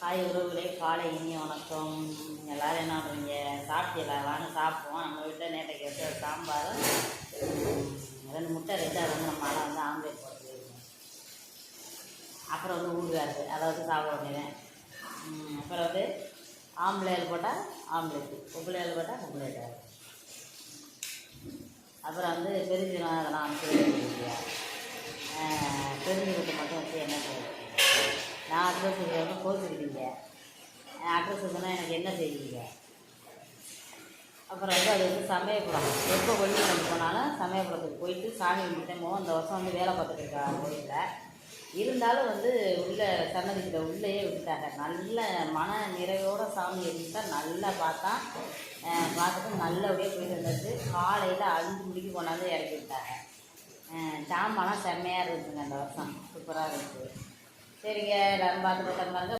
Hi உறவுகளே, காலை இனிய வணக்கம். எல்லோரும் என்ன பண்ணுறீங்க? சாப்பிட்டீங்களா? வாங்க சாப்பிடுவோம். நம்ம வீட்டில் நேற்றைக்கு வச்ச சாம்பார், 2 முட்டை 2 நம்ம வந்து ஆம்லேட் போட்டு, அப்புறம் வந்து ஊறுகாய், அதாவது சாப்பிட வேண்டியதான். அப்புறம் வந்து ஆம்லேட் போட்டால் ஆம்லேட்டு, உப்புளையில் போட்டால் உப்புலேட்டு. அப்புறம் வந்து பெருஞ்சீரம் அதெல்லாம் வந்து பெருஞ்சீரத்தை மட்டும் வச்சு என்ன செய்யுது. நான் அட்ரஸ் வந்து கோச்சுக்கிட்டீங்க. அட்ரஸ் சொன்னால் எனக்கு என்ன செய்வீங்க? அப்புறம் வந்து அது வந்து சமயபுரம், எப்போ வெள்ளிக்கிழமை போனாலும் சமயபுரத்துக்கு போயிட்டு சாமி கும்பிட்டேமோ. அந்த வருஷம் வந்து வேலை பார்த்துட்டு இருக்காங்க கோயிலில். இருந்தாலும் வந்து உள்ளே சன்னதிக்கிட்ட உள்ளேயே விட்டுட்டாங்க. நல்ல மன நிறைவோட சாமி இருந்துட்டா நல்லா பார்த்துட்டு நல்லபடியாக போயிட்டு வந்தாச்சு. காலையில் 5 மணிக்கு கொண்டாந்து இறக்கி விட்டாங்க. ஜாமான்லாம் செம்மையாக இருந்துச்சுங்க. அந்த வருஷம் சூப்பராக இருந்துச்சு. சரிங்க, எல்லாரும் பார்த்துட்டு பாருங்க.